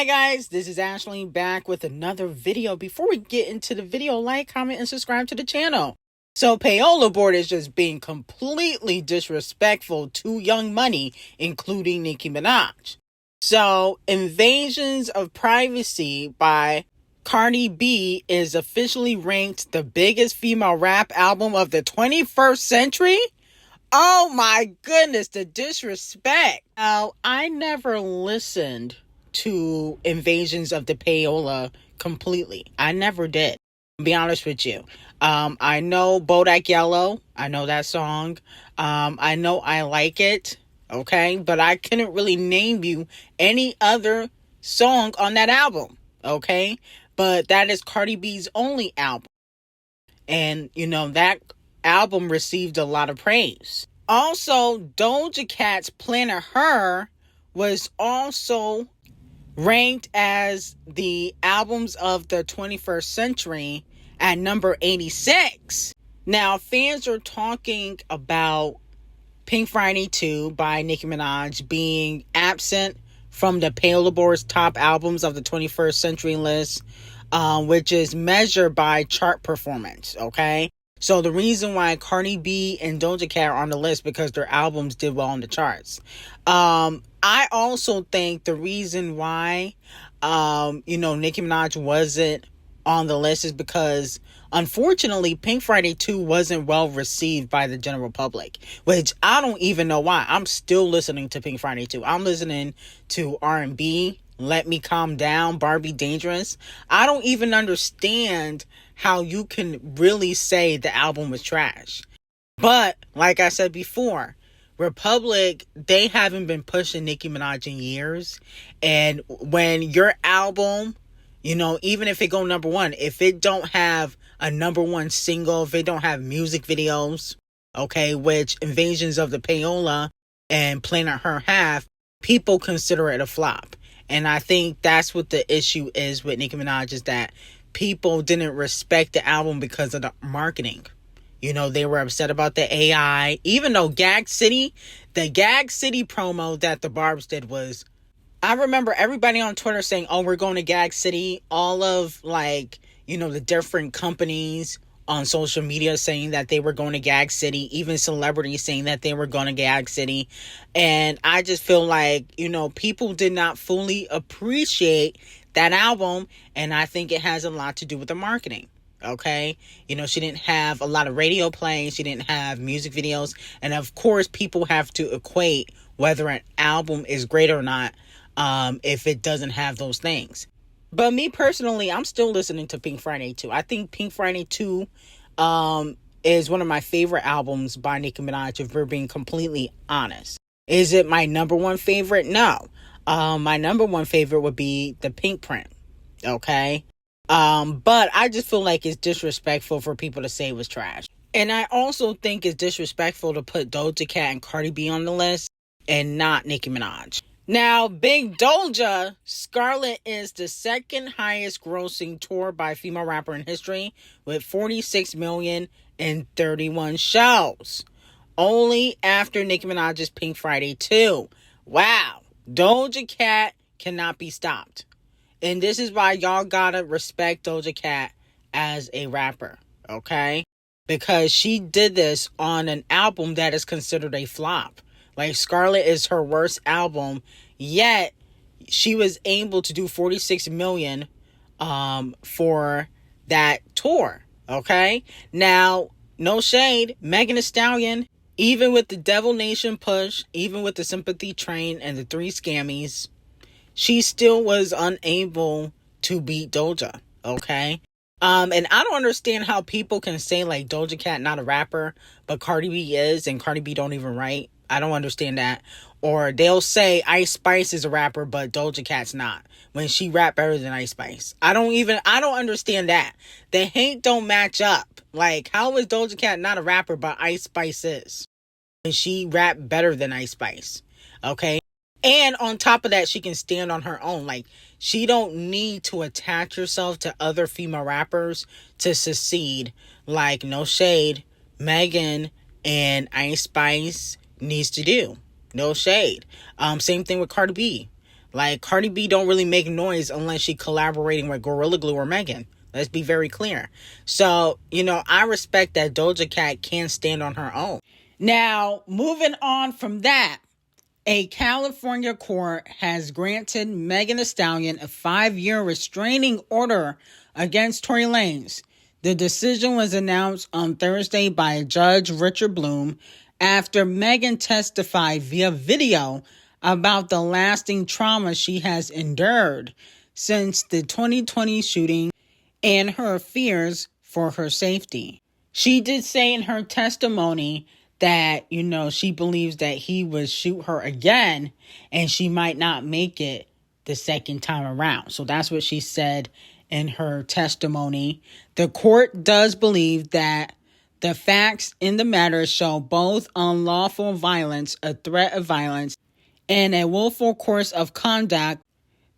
Hi guys, this is Ashley back with another video. Before we get into the video, like, comment, and subscribe to the channel. So Billboard is just being completely disrespectful to Young Money, including Ckiminaj. So Invasions of Privacy by Cardi B is officially ranked the biggest female rap album of the 21st century. Oh my goodness, the disrespect. Now, I never listened to Invasions of the Payola completely. I never did, to be honest with you. I know Bodak Yellow. I know that song. I know I like it. Okay. But I couldn't really name you any other song on that album. Okay. But that is Cardi B's only album. And, that album received a lot of praise. Also, Doja Cat's Planet Her was also ranked as the albums of the 21st century at number 86. Now, fans are talking about Pink Friday 2 by Nicki Minaj being absent from the Billboard's top albums of the 21st century list, which is measured by chart performance, okay? So the reason why Cardi B and Doja Cat are on the list because their albums did well on the charts. I also think the reason why, Nicki Minaj wasn't on the list is because, unfortunately, Pink Friday 2 wasn't well received by the general public, which I don't even know why. I'm still listening to Pink Friday 2. I'm listening to R&B, Let Me Calm Down, Barbie Dangerous. I don't even understand how you can really say the album was trash. But, like I said before, Republic, they haven't been pushing Nicki Minaj in years. And when your album, even if it go number one, if it don't have a number one single, if it don't have music videos, okay, which Invasions of the Payola and Planet Her have, people consider it a flop. And I think that's what the issue is with Nicki Minaj, is that people didn't respect the album because of the marketing. They were upset about the AI. Even though the Gag City promo that the Barbs did was, I remember everybody on Twitter saying, oh, we're going to Gag City. All of the different companies on social media saying that they were going to Gag City. Even celebrities saying that they were going to Gag City. And I just feel like, people did not fully appreciate that album. And I think it has a lot to do with the marketing. Okay. She didn't have a lot of radio plays. She didn't have music videos. And of course, people have to equate whether an album is great or not, if it doesn't have those things. But me personally, I'm still listening to Pink Friday 2. I think Pink Friday 2, is one of my favorite albums by Nicki Minaj, if we're being completely honest. Is it my number one favorite? No. My number one favorite would be the Pink Print. Okay. But I just feel like it's disrespectful for people to say it was trash. And I also think it's disrespectful to put Doja Cat and Cardi B on the list and not Nicki Minaj. Now, Big Doja, Scarlet is the second highest grossing tour by female rapper in history with 46 million and 31 shows. Only after Nicki Minaj's Pink Friday 2. Wow. Doja Cat cannot be stopped. And this is why y'all gotta respect Doja Cat as a rapper, okay? Because she did this on an album that is considered a flop. Like, Scarlet is her worst album, yet she was able to do 46 million for that tour, okay? Now, no shade, Megan Thee Stallion, even with the Devil Nation push, even with the Sympathy Train and the 3 Scammies, she still was unable to beat Doja, okay? And I don't understand how people can say, like, Doja Cat not a rapper, but Cardi B is, and Cardi B don't even write. I don't understand that. Or they'll say Ice Spice is a rapper, but Doja Cat's not, when she rap better than Ice Spice. I don't understand that. The hate don't match up. Like, how is Doja Cat not a rapper, but Ice Spice is? And she rap better than Ice Spice, okay? And on top of that, she can stand on her own. Like, she don't need to attach herself to other female rappers to succeed. Like, no shade, Megan and Ice Spice needs to do. No shade. Same thing with Cardi B. Like, Cardi B don't really make noise unless she collaborating with Gorilla Glue or Megan. Let's be very clear. So, I respect that Doja Cat can stand on her own. Now, moving on from that, a California court has granted Megan Thee Stallion a 5-year restraining order against Tory Lanez. The decision was announced on Thursday by Judge Richard Bloom after Megan testified via video about the lasting trauma she has endured since the 2020 shooting and her fears for her safety. She did say in her testimony that, she believes that he would shoot her again and she might not make it the second time around. So that's what she said in her testimony. The court does believe that the facts in the matter show both unlawful violence, a threat of violence, and a willful course of conduct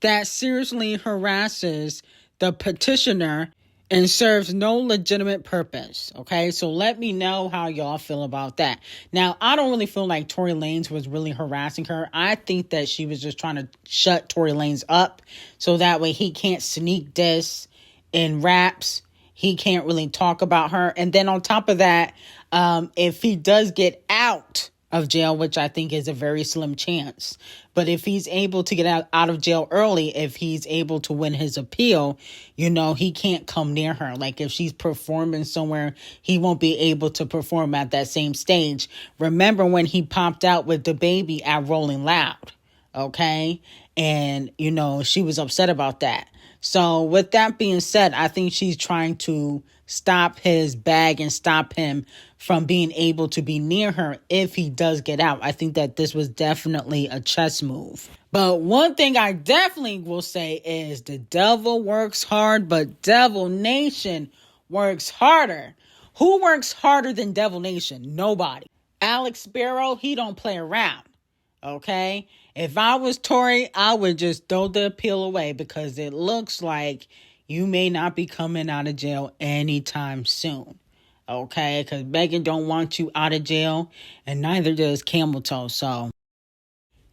that seriously harasses the petitioner and serves no legitimate purpose. Okay, so let me know how y'all feel about that. Now, I don't really feel like Tory Lanez was really harassing her. I think that she was just trying to shut Tory Lanez up so that way he can't sneak diss in raps. He can't really talk about her. And then on top of that, if he does get out of jail, which I think is a very slim chance. But if he's able to get out of jail early, if he's able to win his appeal, he can't come near her. Like if she's performing somewhere, he won't be able to perform at that same stage. Remember when he popped out with the baby at Rolling Loud, okay? And, she was upset about that. So with that being said, I think she's trying to stop his bag and stop him from being able to be near her if he does get out. I think that this was definitely a chess move. But one thing I definitely will say is the devil works hard, but Devil Nation works harder. Who works harder than Devil Nation? Nobody. Alex Sparrow, he don't play around. Okay? If I was Tory, I would just throw the appeal away because it looks like you may not be coming out of jail anytime soon. Okay? Because Megan don't want you out of jail and neither does Camel Toe. So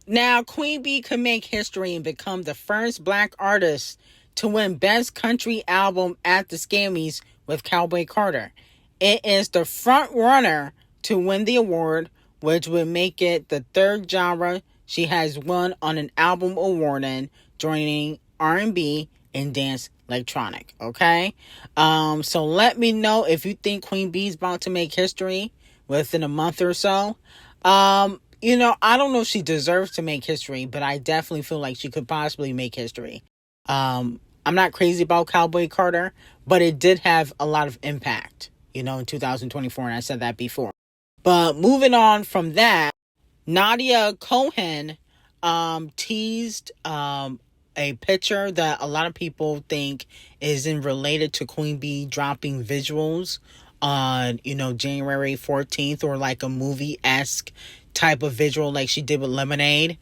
now Queen Bee could make history and become the first black artist to win Best Country Album at the Grammys with Cowboy Carter. It is the front runner to win the award, which would make it the third genre she has won on an album awarding, joining R&B and dance electronic. Okay, so let me know if you think Queen Bee's about to make history within a month or so. I don't know if she deserves to make history, but I definitely feel like she could possibly make history. I'm not crazy about Cowboy Carter, but it did have a lot of impact, in 2024, and I said that before. But moving on from that, Nadia Cohen teased a picture that a lot of people think isn't related to Queen Bee dropping visuals on, January 14th or like a movie-esque type of visual like she did with Lemonade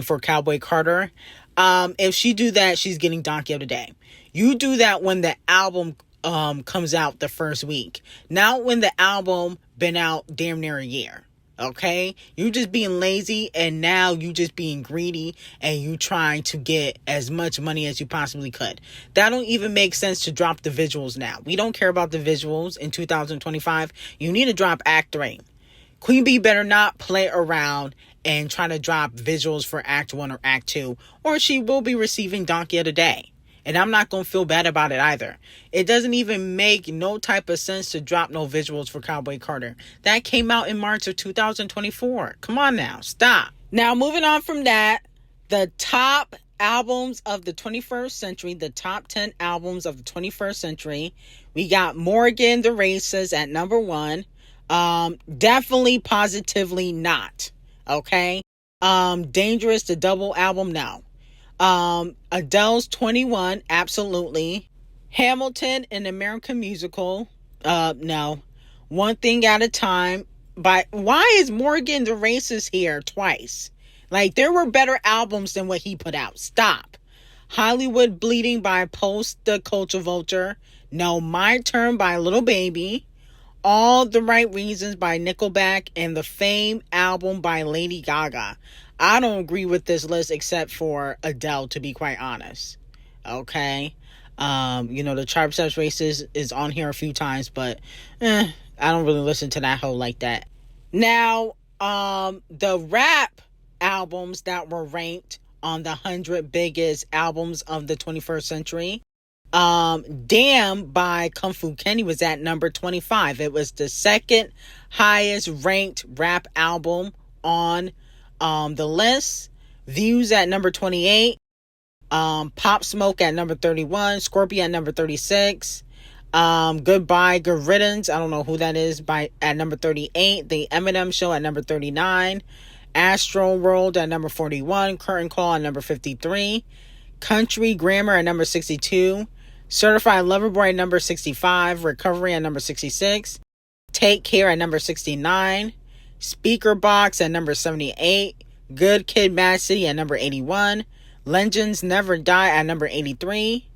for Cowboy Carter. If she do that, she's getting Donkey of the Day. You do that when the album comes out the first week. Not when the album been out damn near a year. Okay, you just being lazy, and now you just being greedy, and you trying to get as much money as you possibly could. That don't even make sense to drop the visuals now. We don't care about the visuals in 2025. You need to drop Act 3. Queen Bee better not play around and try to drop visuals for Act 1 or Act 2, or she will be receiving Donkey of the Day. And I'm not going to feel bad about it either. It doesn't even make no type of sense to drop no visuals for Cowboy Carter. That came out in March of 2024. Come on now. Stop. Now, moving on from that, the top albums of the 21st century, the top 10 albums of the 21st century. We got Morgan the Racist at number 1. Definitely, positively not. Okay. Dangerous, the double album, no. Adele's 21, absolutely. Hamilton, an American musical, no. One Thing at a Time. But why is Morgan the Racist here twice? Like, there were better albums than what he put out. Stop. Hollywood Bleeding by Post the Culture Vulture. No. My Turn by Little Baby. All the Right Reasons by Nickelback. And the Fame album by Lady Gaga. I don't agree with this list except for Adele, to be quite honest. Okay. The chart search races is on here a few times, but I don't really listen to that hoe like that. Now, the rap albums that were ranked on the 100 biggest albums of the 21st century. Damn by Kung Fu Kenny was at number 25. It was the second highest ranked rap album on the list. Views at number 28. Pop Smoke at number 31. Scorpion at number 36. Goodbye Good Riddance, I don't know who that is, at number 38. The Eminem Show at number 39. Astro World at number 41. Curtain Call at number 53. Country Grammar at number 62. Certified Lover Boy at number 65. Recovery at number 66. Take Care at number 69. Speaker Box at number 78. Good Kid Mad City at number 81. Legends Never Die at number 83.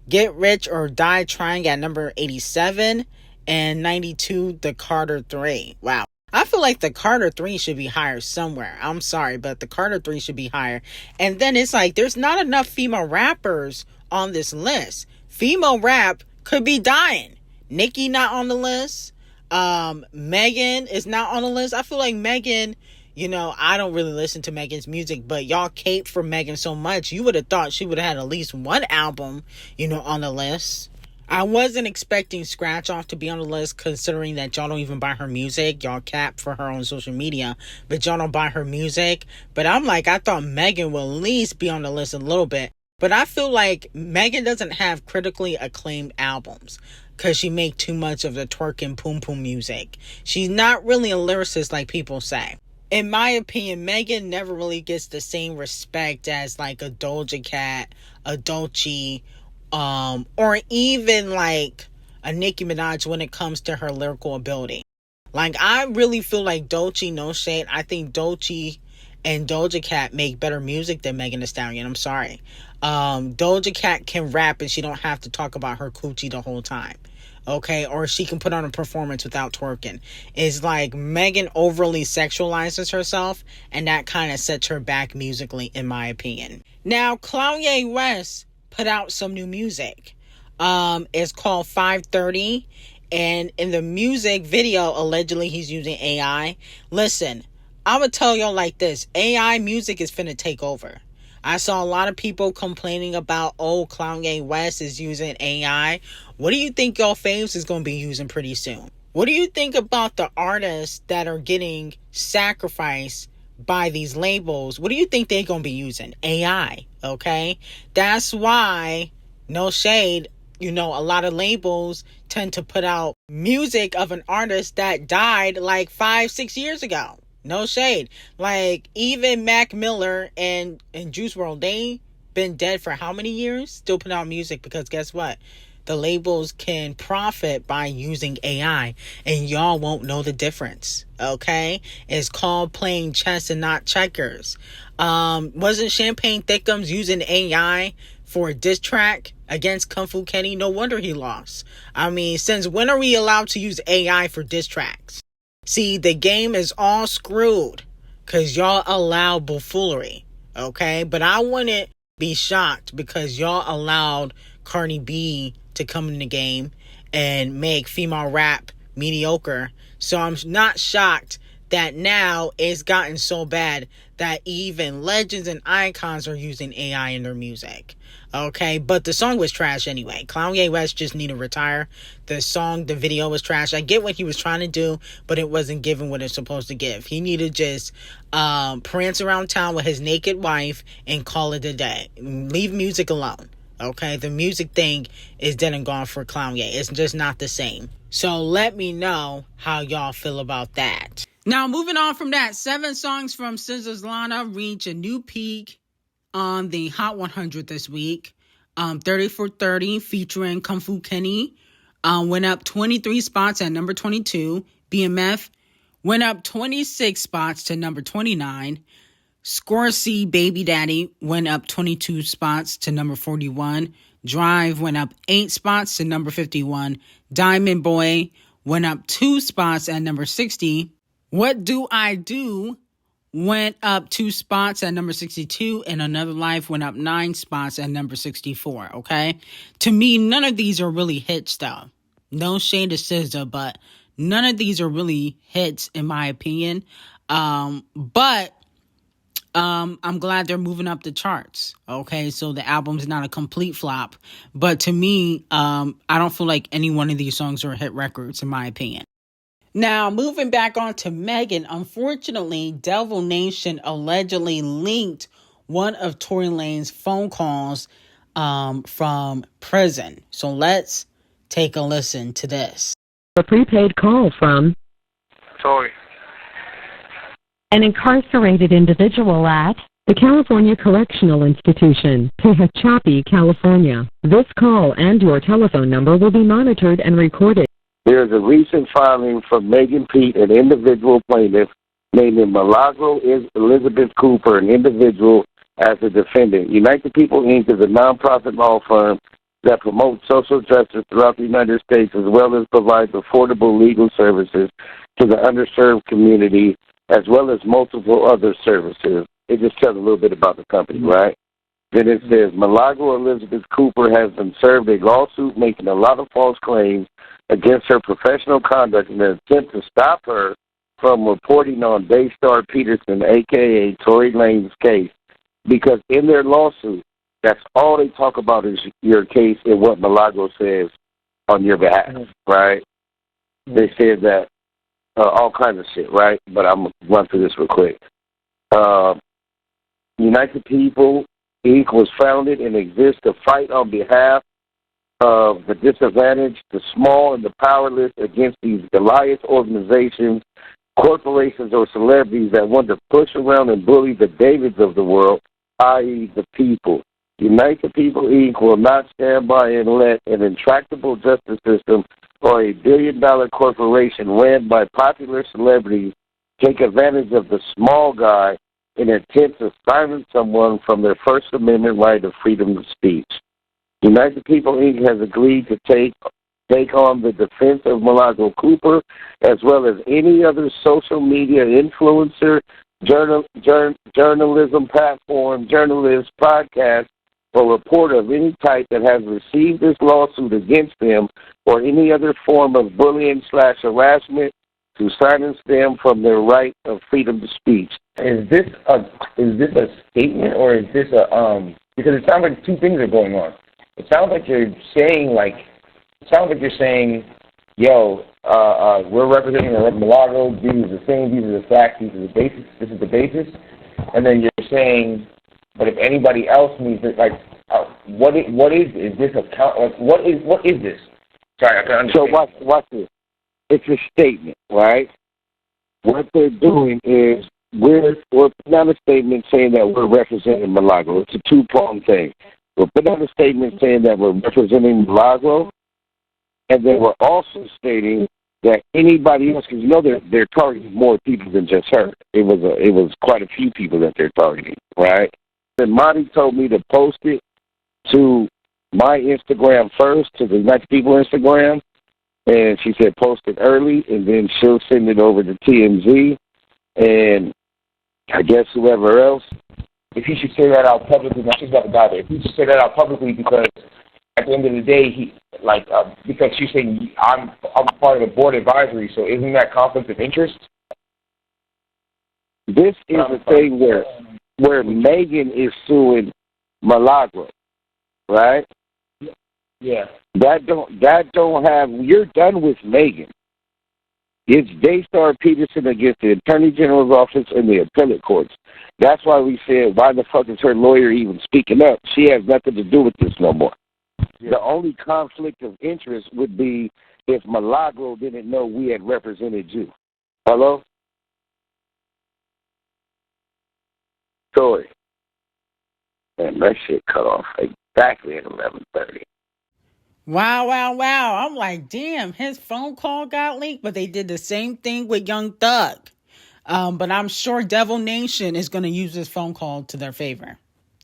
Get Rich or Die Trying at number 87. And 92, The Carter 3. Wow. I feel like the Carter 3 should be higher somewhere. I'm sorry, but the Carter 3 should be higher. And then it's like, there's not enough female rappers on this list. Female rap could be dying. Nicki not on the list. Megan is not on the list. I feel like Megan, I don't really listen to Megan's music, but y'all cape for Megan so much. You would have thought she would have had at least one album, on the list. I wasn't expecting Scratch Off to be on the list, considering that y'all don't even buy her music. Y'all cap for her on social media, but y'all don't buy her music. But I'm like, I thought Megan will at least be on the list a little bit. But I feel like Megan doesn't have critically acclaimed albums because she make too much of the twerk and poom poom music. She's not really a lyricist like people say. In my opinion, Megan never really gets the same respect as like a Doja Cat, a Dolce, or even like a Ckiminaj when it comes to her lyrical ability. Like, I really feel like Dolce, no shade, I think Dolce and Doja Cat make better music than Megan Thee Stallion. I'm sorry. Doja Cat can rap and she don't have to talk about her coochie the whole time. Okay, or she can put on a performance without twerking. It's like Megan overly sexualizes herself, and that kind of sets her back musically, in my opinion. Now, Kanye West put out some new music. It's called 530, and in the music video, allegedly he's using AI. Listen, I'm gonna tell y'all like this: AI music is finna take over. I saw a lot of people complaining about, Kanye West is using AI. What do you think y'all faves is going to be using pretty soon? What do you think about the artists that are getting sacrificed by these labels? What do you think they're going to be using? AI, okay? That's why, no shade, a lot of labels tend to put out music of an artist that died like 5-6 years ago. No shade. Like, even Mac Miller and Juice WRLD, they been dead for how many years? Still put out music because guess what? The labels can profit by using AI, and y'all won't know the difference. Okay? It's called playing chess and not checkers. Wasn't Champagne Thickums using AI for a diss track against Kung Fu Kenny? No wonder he lost. I mean, since when are we allowed to use AI for diss tracks? See, the game is all screwed because y'all allow buffoonery, okay? But I wouldn't be shocked because y'all allowed Cardi B to come in the game and make female rap mediocre. So I'm not shocked that now it's gotten so bad that even legends and icons are using AI in their music. Okay, but the song was trash anyway. Kanye West just need to retire. The video was trash. I get what he was trying to do, but it wasn't giving what it's supposed to give. He needed to just prance around town with his naked wife and call it a day. Leave music alone. Okay, the music thing is dead and gone for Kanye. It's just not the same. So let me know how y'all feel about that. Now, moving on from that, 7 songs from SZA's Lana reach a new peak on the Hot 100 this week. 30 for 30 featuring Kung Fu Kenny went up 23 spots at number 22. BMF went up 26 spots to number 29. Scorsese Baby Daddy went up 22 spots to number 41. Drive went up 8 spots to number 51. Diamond Boy went up 2 spots at number 60. What Do I Do went up 2 spots at number 62, and Another Life went up 9 spots at number 64, okay? To me, none of these are really hits, though. No shade to SZA, but none of these are really hits, in my opinion. But I'm glad they're moving up the charts, okay? So the album's not a complete flop. But to me, I don't feel like any one of these songs are hit records, in my opinion. Now, moving back on to Megan, unfortunately, Devil Nation allegedly leaked one of Tory Lanez phone calls from prison. So let's take a listen to this. A prepaid call from Tory. An incarcerated individual at the California Correctional Institution, PH2, California. This call and your telephone number will be monitored and recorded. There is a recent filing from Megan Pete, an individual plaintiff, naming Milagro Elizabeth Cooper, an individual, as a defendant. Unite the People, Inc. is a nonprofit law firm that promotes social justice throughout the United States, as well as provides affordable legal services to the underserved community, as well as multiple other services. It just tells a little bit about the company, right? Then it says, Milagro Elizabeth Cooper has been served a lawsuit making a lot of false claims against her professional conduct in an attempt to stop her from reporting on Daystar Peterson, a.k.a. Tory Lanez case, because in their lawsuit, that's all they talk about is your case and what Milagro says on your behalf, right? They said that all kinds of shit, right? But I'm going to run through this real quick. Unite the People, Inc. was founded and exists to fight on behalf of the disadvantaged, the small, and the powerless against these Goliath organizations, corporations, or celebrities that want to push around and bully the Davids of the world, i.e. the people. Unite the People, Inc. will not stand by and let an intractable justice system or a billion-dollar corporation ran by popular celebrities take advantage of the small guy in an attempt to silence someone from their First Amendment right of freedom of speech. Unite the People, Inc. has agreed to take on the defense of Milagro Cooper, as well as any other social media influencer, journalism platform, journalist, podcast, or reporter of any type that has received this lawsuit against them or any other form of bullying/harassment to silence them from their right of freedom of speech. Is this a statement, or is this a because it sounds like two things are going on. It sounds like you're saying yo, we're representing Milagro, these are the things, these are the facts, these are the basis, this is the basis, and then you're saying, but if anybody else needs it, like, what is this account? Like, what is this? Sorry, I can understand. So watch this. It's a statement, right? What they're doing is we're putting out a statement saying that we're representing Milagro. It's a two-pronged thing. We're putting out a statement saying that we're representing Milagro, and then we're also stating that anybody else, because they're targeting more people than just her. It was quite a few people that they're targeting, right? And Monty told me to post it to my Instagram first, to the Next People Instagram, and she said post it early, and then she'll send it over to TMZ, and I guess whoever else. If you should say that out publicly, now she's got to die there. If you should say that out publicly, because at the end of the day, because she's saying I'm part of the board advisory, so isn't that conflict of interest? This is the thing where Megan is suing Milagro, right? Yeah. That don't have. You're done with Megan. It's Daystar Peterson against the Attorney General's office and the appellate courts. That's why we said, why the fuck is her lawyer even speaking up? She has nothing to do with this no more. Yeah. The only conflict of interest would be if Milagro didn't know we had represented you. Hello? Tory. Man, that shit cut off exactly at 11:30. Wow. I'm like, damn, his phone call got leaked, but they did the same thing with Young Thug. But I'm sure Devil Nation is going to use this phone call to their favor,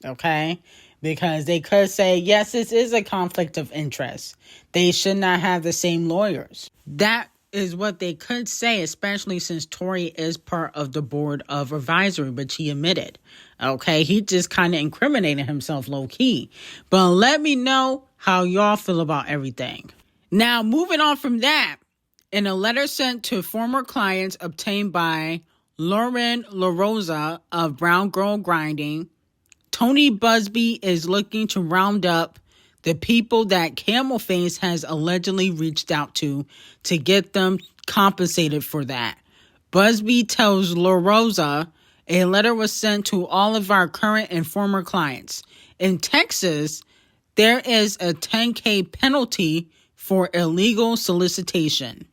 okay? Because they could say, yes, this is a conflict of interest. They should not have the same lawyers. That is what they could say, especially since Tory is part of the board of advisory, which he admitted. Okay, he just kind of incriminated himself low-key. But let me know how y'all feel about everything. Now, moving on from that, in a letter sent to former clients obtained by Lauren LaRosa of Brown Girl Grinding, Tony Busby is looking to round up the people that Camel Face has allegedly reached out to get them compensated for that. Busby tells LaRosa a letter was sent to all of our current and former clients. In Texas, there is a $10,000 penalty for illegal solicitation.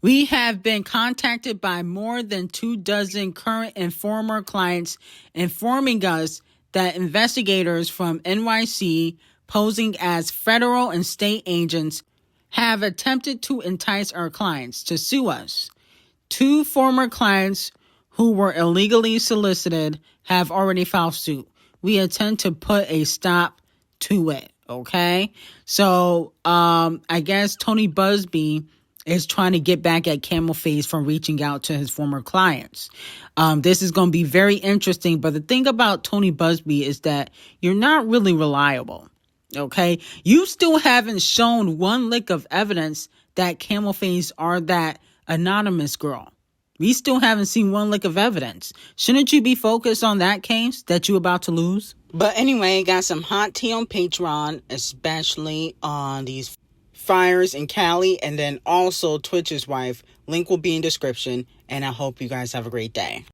We have been contacted by more than 24 current and former clients informing us that investigators from NYC posing as federal and state agents have attempted to entice our clients to sue us. 2 former clients who were illegally solicited have already filed suit. We intend to put a stop to it, okay? So, I guess Tony Busby is trying to get back at Camel Face for reaching out to his former clients. This is going to be very interesting, but the thing about Tony Busby is that you're not really reliable, okay? You still haven't shown one lick of evidence that Camel Face are that anonymous girl. We still haven't seen one lick of evidence. Shouldn't you be focused on that case that you're about to lose? But anyway, got some hot tea on Patreon, especially on these fires in Cali, and then also Twitch's wife. Link will be in description, and I hope you guys have a great day.